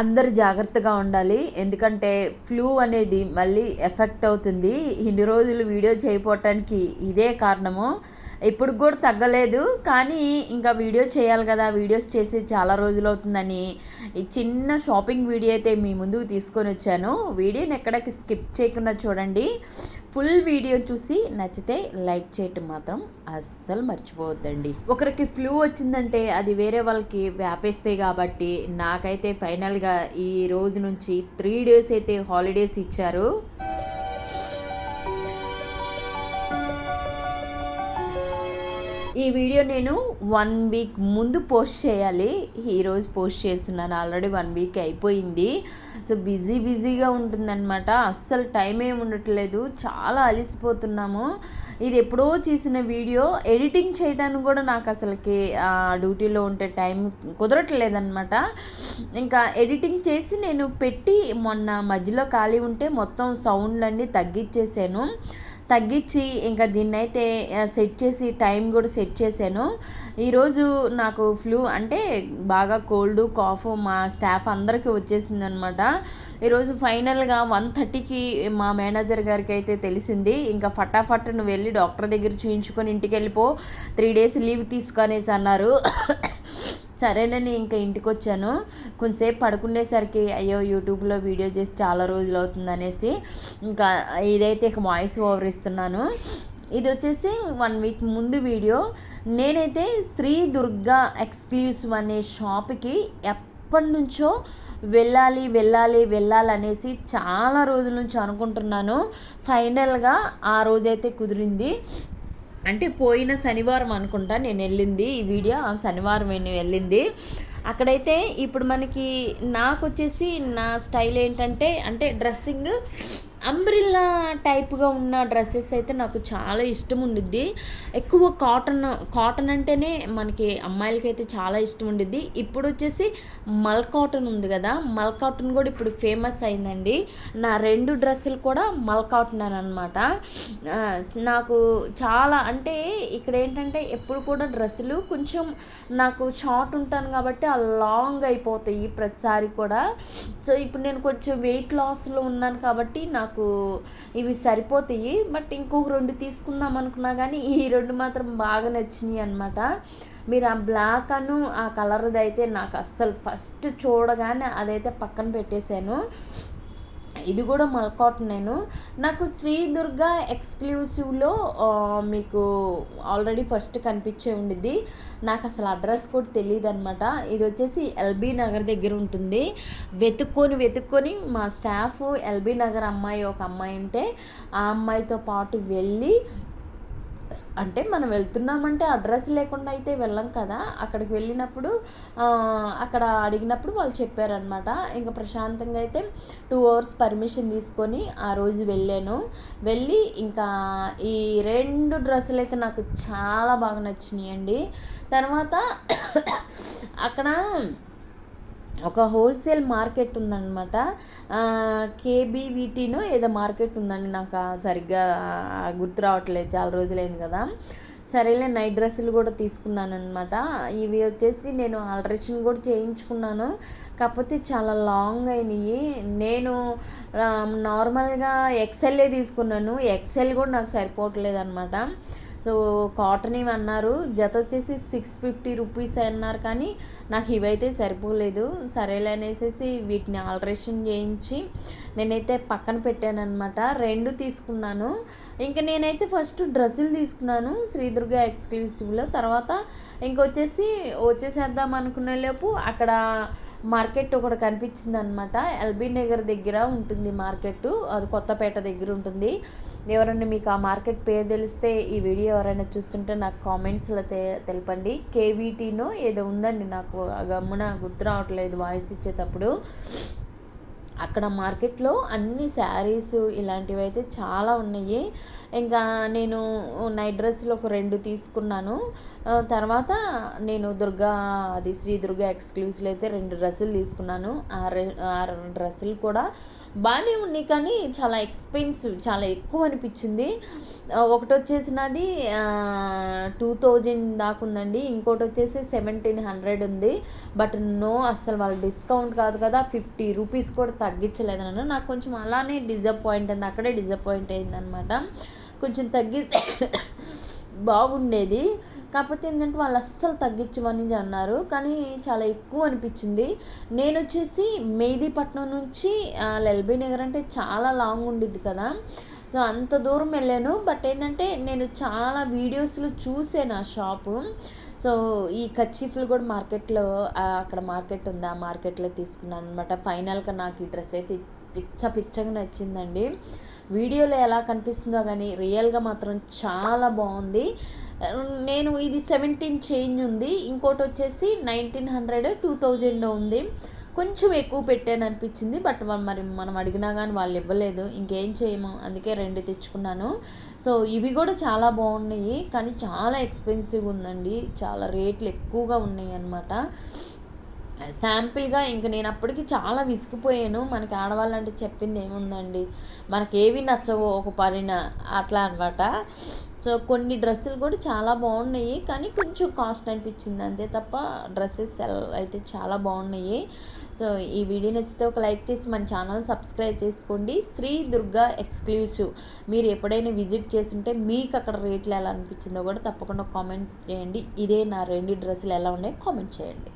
అందరు జాగ్రత్తగా ఉండాలి. ఎందుకంటే ఫ్లూ అనేది మళ్ళీ ఎఫెక్ట్ అవుతుంది. ఇన్ని రోజులు వీడియో చేయకపోవటానికి ఇదే కారణము. ఇప్పుడు కూడా తగ్గలేదు, కానీ ఇంకా వీడియో చేయాలి కదా, వీడియోస్ చేసి చాలా రోజులు అవుతుందని ఈ చిన్న షాపింగ్ వీడియో అయితే మీ ముందుకు తీసుకొని వచ్చాను. వీడియోని ఎక్కడికి స్కిప్ చేయకుండా చూడండి. ఫుల్ వీడియో చూసి నచ్చితే లైక్ చేయటం మాత్రం అస్సలు మర్చిపోవద్దండి. ఒకరికి ఫ్లూ వచ్చిందంటే అది వేరే వాళ్ళకి వ్యాపిస్తాయి కాబట్టి నాకైతే ఫైనల్గా ఈ రోజు నుంచి 3 డేస్ అయితే హాలిడేస్ ఇచ్చారు. ఈ వీడియో నేను 1 వీక్ ముందు పోస్ట్ చేయాలి. ఈరోజు పోస్ట్ చేస్తున్నాను. ఆల్రెడీ 1 వీక్ అయిపోయింది. సో బిజీగా ఉంటుందన్నమాట. అస్సలు టైం ఏమి ఉండట్లేదు. చాలా అలసిపోతున్నాము. ఇది ఎప్పుడో చేసిన వీడియో ఎడిటింగ్ చేయడానికి కూడా నాకు అసలుకి డ్యూటీలో ఉంటే టైం కుదరట్లేదన్నమాట. ఇంకా ఎడిటింగ్ చేసి నేను పెట్టి మొన్న మధ్యలో ఖాళీ ఉంటే మొత్తం సౌండ్లన్నీ తగ్గించి ఇంకా దీన్నైతే సెట్ చేసి టైం కూడా సెట్ చేశాను. ఈరోజు నాకు ఫ్లూ అంటే బాగా కోల్డ్ కాఫ్ మా స్టాఫ్ అందరికీ వచ్చేసింది అనమాట. ఈరోజు ఫైనల్గా 1:30కి మా మేనేజర్ గారికి అయితే తెలిసింది. ఇంకా ఫటాఫట్ నువ్వు వెళ్ళి డాక్టర్ దగ్గర చూయించుకొని ఇంటికి వెళ్ళిపో, 3 డేస్ లీవ్ తీసుకొనేసి అన్నారు. సరేనని ఇంకా ఇంటికి వచ్చాను. కొంచెంసేపు పడుకునేసరికి అయ్యో యూట్యూబ్లో వీడియో చేసి చాలా రోజులు అవుతుంది అనేసి ఇంకా ఇదైతే ఇక వాయిస్ ఓవర్ ఇస్తున్నాను. ఇది వచ్చేసి 1 వీక్ ముందు వీడియో. నేనైతే శ్రీ దుర్గా ఎక్స్క్లూసివ్ అనే షాప్కి ఎప్పటి నుంచో వెళ్ళాలనేసి చాలా రోజుల నుంచి అనుకుంటున్నాను. ఫైనల్గా ఆ రోజైతే కుదిరింది. అంటే పోయిన శనివారం అనుకుంటా నేను వెళ్ళింది. ఈ వీడియో శనివారం నేను వెళ్ళింది. అక్కడైతే ఇప్పుడు నాకు వచ్చేసి నా స్టైల్ ఏంటంటే అంటే డ్రెస్సింగ్ అంబ్రిల్లా టైప్గా ఉన్న డ్రెస్సెస్ అయితే నాకు చాలా ఇష్టం ఉండిద్ది. ఎక్కువ కాటన్ అంటేనే మనకి అమ్మాయిలకైతే చాలా ఇష్టం ఉండిద్ది. ఇప్పుడు వచ్చేసి మల్ కాటన్ ఉంది కదా, మల్ కాటన్ కూడా ఇప్పుడు ఫేమస్ అయిందండి. నా 2 డ్రెస్సులు కూడా మల్ కాటన్ అని అనమాట. నాకు చాలా అంటే ఇక్కడ ఏంటంటే ఎప్పుడు కూడా డ్రెస్సులు కొంచెం నాకు షార్ట్ ఉంటాను కాబట్టి ఆ లాంగ్ అయిపోతాయి ప్రతిసారి కూడా. సో ఇప్పుడు నేను కొంచెం వెయిట్ లాస్లో ఉన్నాను కాబట్టి నాకు ఇవి సరిపోతాయి. బట్ ఇంకొక 2 తీసుకుందాం అనుకున్నా కానీ ఈ 2 మాత్రం బాగా నచ్చినాయి అనమాట. మీరు ఆ బ్లాక్ ఆ కలర్ది అయితే నాకు అస్సలు ఫస్ట్ చూడగానే అదైతే పక్కన పెట్టేశాను. ఇది కూడా మల్ కాటన్. నాకు శ్రీ దుర్గా ఎక్స్క్లూసివ్లో మీకు ఆల్రెడీ ఫస్ట్ కనిపించే ఉండిద్ది. నాకు అసలు అడ్రస్ కూడా తెలియదు అనమాట. ఇది వచ్చేసి ఎల్బీ నగర్ దగ్గర ఉంటుంది. వెతుక్కొని మా స్టాఫ్ ఎల్బీ నగర్ ఒక అమ్మాయి ఉంటే ఆ అమ్మాయితో పాటు వెళ్ళి, అంటే మనం వెళ్తున్నామంటే అడ్రస్ లేకుండా అయితే వెళ్ళం కదా. అక్కడికి వెళ్ళినప్పుడు అక్కడ అడిగినప్పుడు వాళ్ళు చెప్పారనమాట. ఇంకా ప్రశాంతంగా అయితే 2 అవర్స్ పర్మిషన్ తీసుకొని ఆ రోజు వెళ్ళి ఇంకా ఈ 2 డ్రెస్సులు అయితే నాకు చాలా బాగా నచ్చినాయండి. తర్వాత అక్కడ ఒక హోల్సేల్ మార్కెట్ ఉందన్నమాట. కేబీవీటీనో ఏదో మార్కెట్ ఉందండి, నాకు సరిగ్గా గుర్తు రావట్లేదు, చాలా రోజులైంది కదా. సరేలే నైట్ డ్రెస్సులు కూడా తీసుకున్నాను అనమాట. ఇవి వచ్చేసి నేను ఆల్టరేషన్ కూడా చేయించుకున్నాను, కాకపోతే చాలా లాంగ్ అయినాయి. నేను నార్మల్గా ఎక్సెల్లే తీసుకున్నాను. ఎక్సెల్ కూడా నాకు సరిపోవట్లేదు అనమాట. సో కాటన్ ఇవి అన్నారు, జత వచ్చేసి 650 రూపీస్ అన్నారు, కానీ నాకు ఇవైతే సరిపోలేదు. సరేలే అనేసి వీటిని ఆల్టరేషన్ చేయించి నేనైతే పక్కన పెట్టాను అనమాట. 2 తీసుకున్నాను. ఇంకా నేనైతే ఫస్ట్ డ్రెస్సులు తీసుకున్నాను శ్రీదుర్గా ఎక్స్క్లూసివ్లో. తర్వాత వచ్చేసేద్దాం అనుకునే లోపు అక్కడ మార్కెట్ ఒకటి కనిపించింది అనమాట. ఎల్బీ నగర్ దగ్గర ఉంటుంది మార్కెట్, అది కొత్తపేట దగ్గర ఉంటుంది. ఎవరైనా మీకు ఆ మార్కెట్ పేరు తెలిస్తే ఈ వీడియో ఎవరైనా చూస్తుంటే నాకు కామెంట్స్లో తెలపండి. కేవీటీనో ఏదో ఉందండి, నాకు గమ్మున గుర్తు రావట్లేదు వాయిస్ ఇచ్చేటప్పుడు. అక్కడ మార్కెట్లో అన్ని శారీస్ ఇలాంటివి అయితే చాలా ఉన్నాయి. ఇంకా నేను నైట్ డ్రెస్సులు ఒక 2 తీసుకున్నాను. తర్వాత నేను శ్రీ దుర్గా ఎక్స్క్లూజివ్‌లో అయితే 2 డ్రెస్సులు తీసుకున్నాను. ఆ డ్రెస్సులు కూడా బాగానే ఉన్నాయి, కానీ చాలా ఎక్స్‌పెన్సివ్, చాలా ఎక్కువ అనిపించింది. ఒకటొచ్చేసి నాది 2000 దాకా ఉందండి. ఇంకోటి వచ్చేసి 1700 ఉంది. బట్ నో, అస్సలు వాళ్ళు డిస్కౌంట్ కాదు కదా, 50 రూపీస్ కూడా తగ్గించలేదు నన్ను. నాకు కొంచెం అలానే డిసప్పాయింట్ అయింది, అక్కడే డిసప్పాయింట్ అయిందనమాట. కొంచెం తగ్గిస్తే బాగుండేది. కాకపోతే ఏంటంటే వాళ్ళు అస్సలు తగ్గించమని అన్నారు, కానీ చాలా ఎక్కువ అనిపించింది. నేను వచ్చేసి మెహదీపట్నం నుంచి ఎల్బీ నగర్ అంటే చాలా లాంగ్ ఉండిద్ది కదా, సో అంత దూరం వెళ్ళాను. బట్ ఏంటంటే నేను చాలా వీడియోస్లో చూసాను ఆ షాపు. సో ఈ కర్చీఫ్లు కూడా మార్కెట్లో, అక్కడ మార్కెట్ ఉంది, ఆ మార్కెట్లో తీసుకున్నాను అనమాట. ఫైనల్గా నాకు ఈ డ్రెస్ అయితే పిచ్చగా నచ్చిందండి. వీడియోలో ఎలా కనిపిస్తుందో కానీ రియల్గా మాత్రం చాలా బాగుంది. నేను ఇది 17 చేంజ్ ఉంది, ఇంకోటి వచ్చేసి 1900 2000లో ఉంది. కొంచెం ఎక్కువ పెట్టాను అనిపించింది. బట్ మరి మనం అడిగినా కానీ వాళ్ళు ఇవ్వలేదు, ఇంకేం చేయము, అందుకే 2 తెచ్చుకున్నాను. సో ఇవి కూడా చాలా బాగున్నాయి, కానీ చాలా ఎక్స్పెన్సివ్ ఉందండి, చాలా రేట్లు ఎక్కువగా ఉన్నాయి అన్నమాట. శాంపిల్గా ఇంక నేను అప్పటికి చాలా విసిగిపోయాను. మనకి ఆడవాళ్ళంటే చెప్పింది ఏముందండి, మనకేవి నచ్చవో ఒక పరిన అట్లా అనమాట. సో కొన్ని డ్రెస్సులు కూడా చాలా బాగున్నాయి, కానీ కొంచెం కాస్ట్ అనిపించింది అంతే తప్ప డ్రెస్సెస్ అయితే చాలా బాగున్నాయి. సో ఈ వీడియో నచ్చితే ఒక లైక్ చేసి మన ఛానల్ సబ్స్క్రైబ్ చేసుకోండి. శ్రీ దుర్గా ఎక్స్క్లూజివ్ మీరు ఎప్పుడైనా విజిట్ చేస్తుంటే మీకు అక్కడ రేట్లు ఎలా అనిపించిందో కూడా తప్పకుండా కామెంట్స్ చేయండి. ఇదే నా 2 డ్రెస్సులు ఎలా ఉన్నాయో కామెంట్ చేయండి.